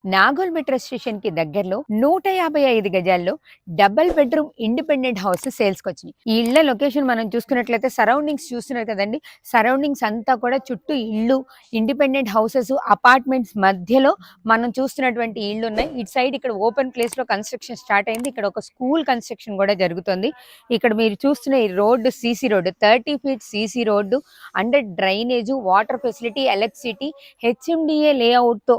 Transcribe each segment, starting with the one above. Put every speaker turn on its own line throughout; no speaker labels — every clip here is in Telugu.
నాగోల్ మెట్రో స్టేషన్ కి దగ్గరలో 155 గజాల్లో double bedroom independent house sales కి వచ్చినాయి. ఈ ఇళ్ల లొకేషన్ మనం చూసుకున్నట్లయితే సరౌండింగ్స్ చూస్తున్నారు కదండి. సరౌండింగ్స్ అంతా కూడా చుట్టూ ఇళ్ళు, ఇండిపెండెంట్ హౌసెస్, అపార్ట్మెంట్స్ మధ్యలో మనం చూస్తున్నటువంటి ఇళ్ళు ఉన్నాయి. ఇటు సైడ్ ఇక్కడ ఓపెన్ ప్లేస్ లో కన్స్ట్రక్షన్ స్టార్ట్ అయింది. ఇక్కడ ఒక స్కూల్ కన్స్ట్రక్షన్ కూడా జరుగుతుంది. ఇక్కడ మీరు చూస్తున్న ఈ road CC road, 30 feet CC road, under drainage, water facility, electricity, HMDA layout తో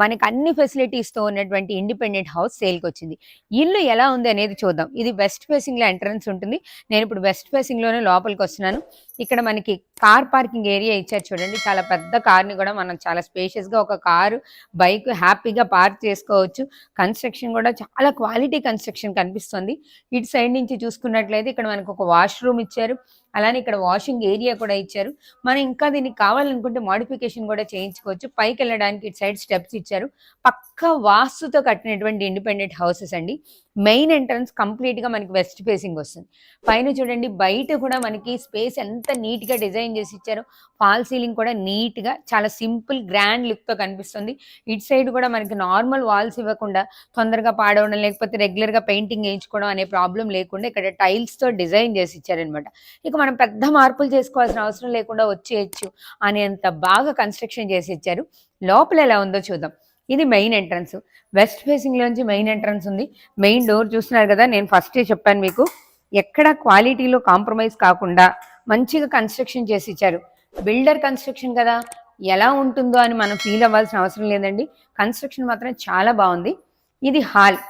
మనకి అన్ని ఫెసిలిటీస్తో ఉన్నటువంటి ఇండిపెండెంట్ హౌస్ సేల్కి వచ్చింది. ఇల్లు ఎలా ఉంది అనేది చూద్దాం. ఇది వెస్ట్ ఫేసింగ్లో ఎంట్రన్స్ ఉంటుంది. నేను ఇప్పుడు వెస్ట్ ఫేసింగ్లోనే లోపలికి వస్తున్నాను. ఇక్కడ మనకి కార్ పార్కింగ్ ఏరియా ఇచ్చారు చూడండి. చాలా పెద్ద కార్ని కూడా మనం చాలా స్పేషియస్గా ఒక కారు, బైక్ హ్యాపీగా పార్క్ చేసుకోవచ్చు. కన్స్ట్రక్షన్ కూడా చాలా క్వాలిటీ కన్స్ట్రక్షన్ కనిపిస్తుంది. ఇటు సైడ్ నుంచి చూసుకున్నట్లయితే ఇక్కడ మనకు ఒక వాష్రూమ్ ఇచ్చారు. అలానే ఇక్కడ వాషింగ్ ఏరియా కూడా ఇచ్చారు. మనం ఇంకా దీనికి కావాలనుకుంటే మోడిఫికేషన్ కూడా చేయించుకోవచ్చు. పైకి వెళ్ళడానికి ఇటు సైడ్ స్టెప్స్ ఇచ్చారు. పక్కా వాస్తుతో కట్టినటువంటి ఇండిపెండెంట్ హౌసెస్ అండి. మెయిన్ ఎంట్రన్స్ కంప్లీట్ గా మనకి వెస్ట్ ఫేసింగ్ వస్తుంది. పైన చూడండి, బయట కూడా మనకి స్పేస్ ఎంత నీట్ గా డిజైన్ చేసి ఇచ్చారు. ఫాల్ సీలింగ్ కూడా నీట్ గా చాలా సింపుల్ గ్రాండ్ లుక్ తో కనిపిస్తుంది. ఇటు సైడ్ కూడా మనకి నార్మల్ వాల్స్ ఇవ్వకుండా తొందరగా పాడవడం లేకపోతే రెగ్యులర్ గా పెయింటింగ్ వేయించుకోవడం అనే ప్రాబ్లం లేకుండా ఇక్కడ టైల్స్ తో డిజైన్ చేసి ఇచ్చారనమాట. ఇక మనం పెద్ద మార్పులు చేసుకోవాల్సిన అవసరం లేకుండా వచ్చేయచ్చు అనేంత బాగా కన్స్ట్రక్షన్ చేసి ఇచ్చారు. లోపల ఎలా ఉందో చూద్దాం. ఇది మెయిన్ ఎంట్రన్స్. వెస్ట్ ఫేసింగ్ లోంచి మెయిన్ ఎంట్రన్స్ ఉంది. మెయిన్ డోర్ చూస్తున్నారు కదా, నేను ఫస్టే చెప్పాను మీకు, ఎక్కడ క్వాలిటీలో కాంప్రమైజ్ కాకుండా మంచిగా కన్స్ట్రక్షన్ చేసి ఇచ్చారు. బిల్డర్ కన్స్ట్రక్షన్ కదా, ఎలా ఉంటుందో అని మనం ఫీల్ అవ్వాల్సిన అవసరం లేదండి. కన్స్ట్రక్షన్ మాత్రం చాలా బాగుంది. ఇది హాల్.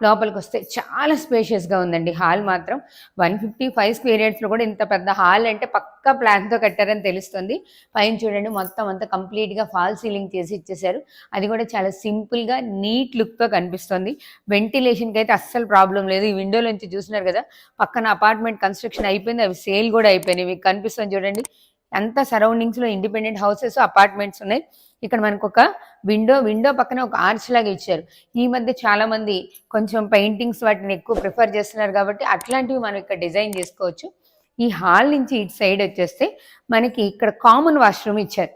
లోపలికి వస్తే చాలా స్పేషియస్గా ఉందండి. హాల్ మాత్రం 155 స్క్వేర్ యార్డ్స్లో కూడా ఇంత పెద్ద హాల్ అంటే పక్కా ప్లాన్తో కట్టారని తెలుస్తుంది. పైన చూడండి, మొత్తం అంతా కంప్లీట్గా ఫాల్ సీలింగ్ చేసి ఇచ్చేసారు. అది కూడా చాలా సింపుల్గా నీట్ లుక్తో కనిపిస్తుంది. వెంటిలేషన్కి అయితే అస్సలు ప్రాబ్లం లేదు. ఈ విండోలోంచి చూసినారు కదా, పక్కన అపార్ట్మెంట్ కన్స్ట్రక్షన్ అయిపోయింది, అవి సేల్ కూడా అయిపోయినాయి. మీకు కనిపిస్తుంది చూడండి, అంతా సరౌండింగ్స్లో ఇండిపెండెంట్ హౌసెస్, అపార్ట్మెంట్స్ ఉన్నాయి. ఇక్కడ మనకు ఒక విండో పక్కన ఒక ఆర్చ్ లాగా ఇచ్చారు. ఈ మధ్య చాలా మంది కొంచెం పెయింటింగ్స్ వాటిని ఎక్కువ ప్రిఫర్ చేస్తున్నారు కాబట్టి అట్లాంటివి మనం ఇక్కడ డిజైన్ చేసుకోవచ్చు. ఈ హాల్ నుంచి ఇటు సైడ్ వచ్చేస్తే మనకి ఇక్కడ కామన్ వాష్రూమ్ ఇచ్చారు.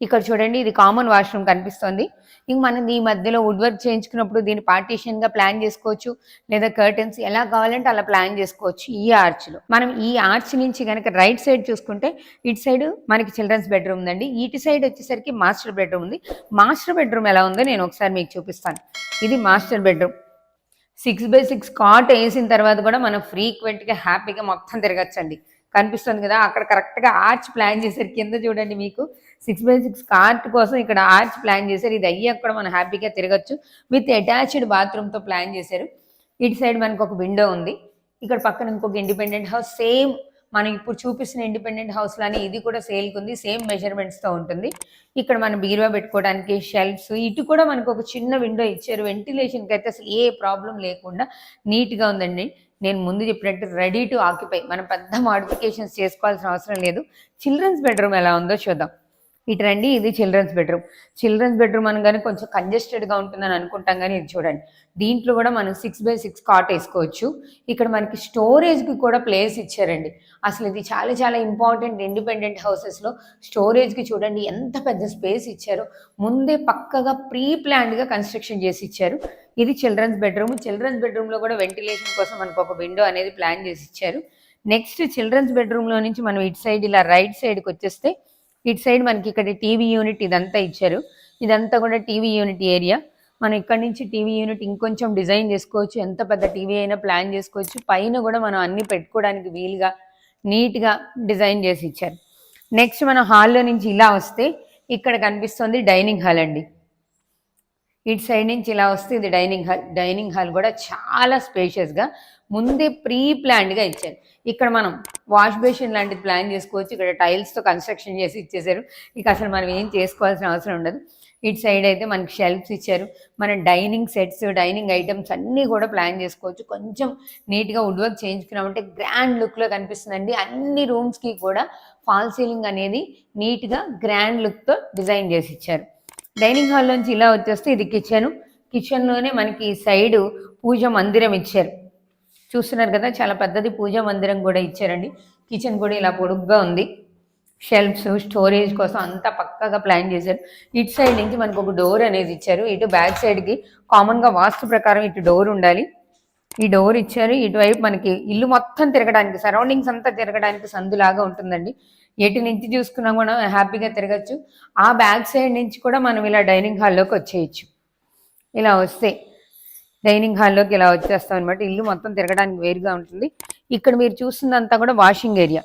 ఇక్కడ చూడండి, ఇది కామన్ వాష్రూమ్ కనిపిస్తుంది. ఇంక మనం ఈ మధ్యలో వుడ్ వర్క్ చేయించుకున్నప్పుడు దీన్ని పార్టీషన్గా ప్లాన్ చేసుకోవచ్చు, లేదా కర్టెన్స్ ఎలా కావాలంటే అలా ప్లాన్ చేసుకోవచ్చు. ఈ ఆర్చ్లో మనం ఈ ఆర్చ్ నుంచి కనుక రైట్ సైడ్ చూసుకుంటే ఇటు సైడ్ మనకి చిల్డ్రన్స్ బెడ్రూమ్ ఉందండి. ఇటు సైడ్ వచ్చేసరికి మాస్టర్ బెడ్రూమ్ ఉంది. మాస్టర్ బెడ్రూమ్ ఎలా ఉందో నేను ఒకసారి మీకు చూపిస్తాను. ఇది మాస్టర్ బెడ్రూమ్. 6x6 కాట్ వేసిన తర్వాత కూడా మనం ఫ్రీక్వెంట్గా హ్యాపీగా మొత్తం తిరగచ్చండి. కనిపిస్తుంది కదా, అక్కడ కరెక్ట్గా ఆర్చ్ ప్లాన్ చేశారు. కింద చూడండి, మీకు 6x6 కార్ట్ కోసం ఇక్కడ ఆర్చ్ ప్లాన్ చేశారు. ఇది అయ్యాక కూడా మనం హ్యాపీగా తిరగచ్చు. విత్ అటాచ్డ్ బాత్రూమ్తో ప్లాన్ చేశారు. ఇటు సైడ్ మనకు ఒక విండో ఉంది. ఇక్కడ పక్కన ఇంకొక ఇండిపెండెంట్ హౌస్, సేమ్ మనం ఇప్పుడు చూపిస్తున్న ఇండిపెండెంట్ హౌస్ లానే ఇది కూడా సేల్కి ఉంది. సేమ్ మెజర్మెంట్స్తో ఉంటుంది. ఇక్కడ మనం బీరువా పెట్టుకోవడానికి షెల్ఫ్స్, ఇటు కూడా మనకు ఒక చిన్న విండో ఇచ్చారు. వెంటిలేషన్కి అయితే అసలు ఏ ప్రాబ్లం లేకుండా నీట్గా ఉందండి. నేను ముందు చెప్పినట్టు రెడీ టు ఆక్యుపై, మనం పెద్ద మోడిఫికేషన్స్ చేసుకోవాల్సిన అవసరం లేదు. చిల్డ్రన్స్ బెడ్రూమ్ ఎలా ఉందో చూద్దాం. ఇటు రండి, ఇది చిల్డ్రన్స్ బెడ్రూమ్. చిల్డ్రన్స్ బెడ్రూమ్ అనగానే కొంచెం కంజెస్టెడ్గా ఉంటుందని అనుకుంటాం, కానీ ఇది చూడండి, దీంట్లో కూడా మనం 6x6 కాట్ వేసుకోవచ్చు. ఇక్కడ మనకి స్టోరేజ్కి కూడా ప్లేస్ ఇచ్చారండి. అసలు ఇది చాలా చాలా ఇంపార్టెంట్. ఇండిపెండెంట్ హౌసెస్లో స్టోరేజ్కి చూడండి ఎంత పెద్ద స్పేస్ ఇచ్చారో. ముందే పక్కగా ప్రీ ప్లాన్డ్గా కన్స్ట్రక్షన్ చేసి ఇచ్చారు. ఇది చిల్డ్రన్స్ బెడ్రూమ్. చిల్డ్రన్స్ బెడ్రూమ్లో కూడా వెంటిలేషన్ కోసం మనకు ఒక విండో అనేది ప్లాన్ చేసి ఇచ్చారు. నెక్స్ట్ చిల్డ్రన్స్ బెడ్రూమ్లో నుంచి మనం ఇటు సైడ్ ఇలా రైట్ సైడ్కి వచ్చేస్తే ఇటు సైడ్ మనకి ఇక్కడ టీవీ యూనిట్ ఇదంతా ఇచ్చారు. ఇదంతా కూడా టీవీ యూనిట్ ఏరియా. మనం ఇక్కడ నుంచి టీవీ యూనిట్ ఇంకొంచెం డిజైన్ చేసుకోవచ్చు. ఎంత పెద్ద టీవీ అయినా ప్లాన్ చేసుకోవచ్చు. పైన కూడా మనం అన్ని పెట్టుకోవడానికి వీలుగా నీట్గా డిజైన్ చేసి ఇచ్చారు. నెక్స్ట్ మనం హాల్లో నుంచి ఇలా వస్తే ఇక్కడ కనిపిస్తుంది డైనింగ్ హాల్ అండి. ఇటు సైడ్ నుంచి ఇలా వస్తే ఇది డైనింగ్ హాల్. డైనింగ్ హాల్ కూడా చాలా స్పేషియస్గా ముందే ప్రీ ప్లాన్డ్గా ఇచ్చారు. ఇక్కడ మనం వాష్ బేసిన్ లాంటిది ప్లాన్ చేసుకోవచ్చు. ఇక్కడ టైల్స్తో కన్స్ట్రక్షన్ చేసి ఇచ్చేసారు. ఇక అసలు మనం ఏం చేసుకోవాల్సిన అవసరం ఉండదు. ఇటు సైడ్ అయితే మనకి షెల్ఫ్స్ ఇచ్చారు. మన డైనింగ్ సెట్స్, డైనింగ్ ఐటమ్స్ అన్నీ కూడా ప్లాన్ చేసుకోవచ్చు. కొంచెం నీట్గా వుడ్ వర్క్ చేయించుకున్నామంటే గ్రాండ్ లుక్లో కనిపిస్తుందండి. అన్ని రూమ్స్కి కూడా ఫాల్ సీలింగ్ అనేది నీట్గా గ్రాండ్ లుక్తో డిజైన్ చేసి ఇచ్చారు. డైనింగ్ హాల్ నుంచి ఇలా వచ్చేస్తే ఇది కిచెన్. కిచెన్లోనే మనకి సైడ్ పూజ మందిరం ఇచ్చారు. చూస్తున్నారు కదా, చాలా పెద్దది పూజా మందిరం కూడా ఇచ్చారండి. కిచెన్ కూడా ఇలా పొడుగ్గా ఉంది. షెల్ఫ్స్ స్టోరేజ్ కోసం అంతా పక్కగా ప్లాన్ చేశారు. ఇటు సైడ్ నుంచి మనకు ఒక డోర్ అనేది ఇచ్చారు. ఇటు బ్యాక్ సైడ్కి కామన్గా వాస్తు ప్రకారం ఇటు డోర్ ఉండాలి. ఈ డోర్ ఇచ్చారు. ఇటువైపు మనకి ఇల్లు మొత్తం తిరగడానికి, సరౌండింగ్స్ అంతా తిరగడానికి సందులాగా ఉంటుందండి. ఎటు నుంచి చూసుకున్నా కూడా హ్యాపీగా తిరగచ్చు. ఆ బ్యాక్ సైడ్ నుంచి కూడా మనం ఇలా డైనింగ్ హాల్లోకి వచ్చేయచ్చు. ఇలా వస్తే డైనింగ్ హాల్లోకి ఇలా వచ్చేస్తాం అనమాట. ఇల్లు మొత్తం తిరగడానికి వేరుగా ఉంటుంది. ఇక్కడ మీరు చూస్తుందంతా కూడా వాషింగ్ ఏరియా.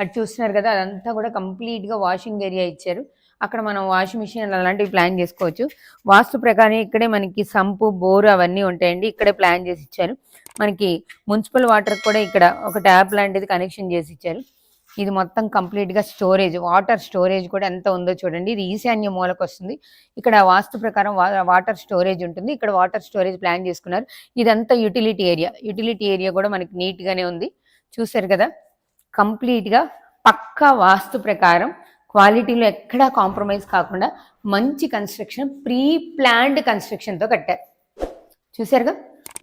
అటు చూస్తున్నారు కదా, అదంతా కూడా కంప్లీట్గా వాషింగ్ ఏరియా ఇచ్చారు. అక్కడ మనం వాషింగ్ మిషన్ అలాంటివి ప్లాన్ చేసుకోవచ్చు. వాస్తు ప్రకారం ఇక్కడే మనకి సంపు, బోరు అవన్నీ ఉంటాయండి. ఇక్కడే ప్లాన్ చేసి ఇచ్చారు. మనకి మున్సిపల్ వాటర్ కూడా ఇక్కడ ఒక ట్యాప్ లాంటిది కనెక్షన్ చేసి ఇచ్చారు. ఇది మొత్తం కంప్లీట్గా స్టోరేజ్, వాటర్ స్టోరేజ్ కూడా ఎంత ఉందో చూడండి. ఇది ఈశాన్య మూలకు వస్తుంది. ఇక్కడ వాస్తు ప్రకారం వాటర్ స్టోరేజ్ ఉంటుంది. ఇక్కడ వాటర్ స్టోరేజ్ ప్లాన్ చేసుకున్నారు. ఇదంతా యూటిలిటీ ఏరియా. యూటిలిటీ ఏరియా కూడా మనకి నీట్గానే ఉంది. చూసారు కదా, కంప్లీట్గా పక్కా వాస్తు ప్రకారం క్వాలిటీలో ఎక్కడా కాంప్రమైజ్ కాకుండా మంచి కన్స్ట్రక్షన్, ప్రీ ప్లాన్డ్ కన్స్ట్రక్షన్తో కట్టారు. చూసారుగా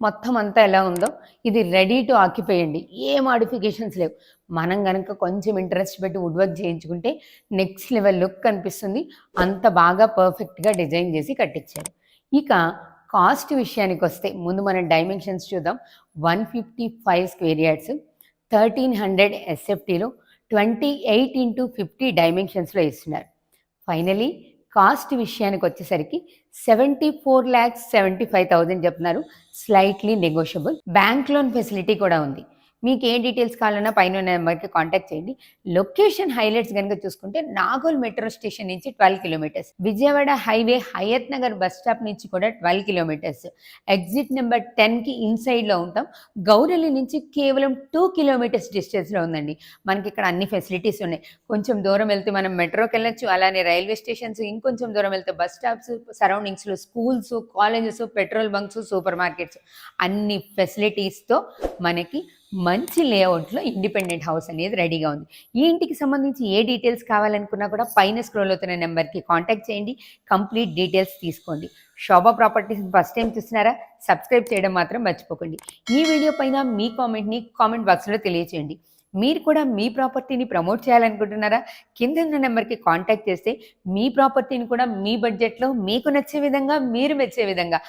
మొత్తం అంతా ఎలా ఉందో. ఇది రెడీ టు ఆక్యుపై అండి. ఏ మాడిఫికేషన్స్ లేవు. మనం కనుక కొంచెం ఇంట్రెస్ట్ పెట్టి వుడ్ వర్క్ చేయించుకుంటే నెక్స్ట్ లెవెల్ లుక్ కనిపిస్తుంది. అంత బాగా పర్ఫెక్ట్గా డిజైన్ చేసి కట్టించారు. ఇక కాస్ట్ విషయానికి వస్తే ముందు మనం డైమెన్షన్స్ చూద్దాం. 155 స్క్వేర్ యార్డ్స్, 1300 ఎస్ఎఫ్టీలో 28x50 డైమెన్షన్స్లో ఇస్తున్నారు. ఫైనలీ కాస్ట్ విషయానికి వచ్చేసరికి 74,75,000 చెప్తున్నారు. Slightly negotiable. Bank loan facility కూడా ఉంది. మీకు ఏ డీటెయిల్స్ కావాలన్నా పైన నెంబర్కి కాంటాక్ట్ చేయండి. లొకేషన్ హైలైట్స్ కనుక చూసుకుంటే నాగోల్ మెట్రో స్టేషన్ నుంచి 12 kilometres, Vijayawada highway Hayat Nagar bus stop నుంచి కూడా 12 కిలోమీటర్స్, ఎగ్జిట్ నెంబర్ 10కి ఇన్సైడ్లో ఉంటాం. గౌరెల్లి నుంచి కేవలం 2 కిలోమీటర్స్ డిస్టెన్స్లో ఉందండి. మనకి ఇక్కడ అన్ని ఫెసిలిటీస్ ఉన్నాయి. కొంచెం దూరం వెళ్తే మనం మెట్రోకి వెళ్ళొచ్చు. అలానే రైల్వే స్టేషన్స్, ఇంకొంచెం దూరం వెళ్తే బస్ స్టాప్స్, సరౌండింగ్స్లో schools, colleges, petrol bunks, supermarkets, అన్ని ఫెసిలిటీస్తో మనకి మంచి లేఅవుట్లో ఇండిపెండెంట్ హౌస్ అనేది రెడీగా ఉంది. ఈ ఇంటికి సంబంధించి ఏ డీటెయిల్స్ కావాలనుకున్నా కూడా పైన స్క్రోల్ అవుతున్న నెంబర్కి కాంటాక్ట్ చేయండి. కంప్లీట్ డీటెయిల్స్ తీసుకోండి. శోభా ప్రాపర్టీస్ ఫస్ట్ టైం చూస్తున్నారా? సబ్స్క్రైబ్ చేయడం మాత్రం మర్చిపోకండి. ఈ వీడియో పైన మీ కామెంట్ని కామెంట్ బాక్స్లో తెలియచేయండి. మీరు కూడా మీ ప్రాపర్టీని ప్రమోట్ చేయాలనుకుంటున్నారా? కింద ఉన్న నెంబర్కి కాంటాక్ట్ చేస్తే మీ ప్రాపర్టీని కూడా మీ బడ్జెట్లో మీకు నచ్చే విధంగా, మీరు మెచ్చే విధంగా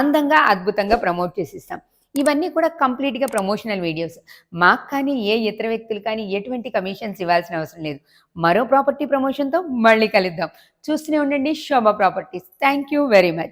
అందంగా, అద్భుతంగా ప్రమోట్ చేసిస్తాం. ఇవన్నీ కూడా కంప్లీట్గా ప్రమోషనల్ వీడియోస్. మాకు కానీ ఏ ఇతర వ్యక్తులు కానీ ఎటువంటి కమిషన్స్ ఇవ్వాల్సిన అవసరం లేదు. మరో ప్రాపర్టీ ప్రమోషన్తో మళ్ళీ కలుద్దాం. చూస్తూనే ఉండండి Sobha properties. Thank you very much.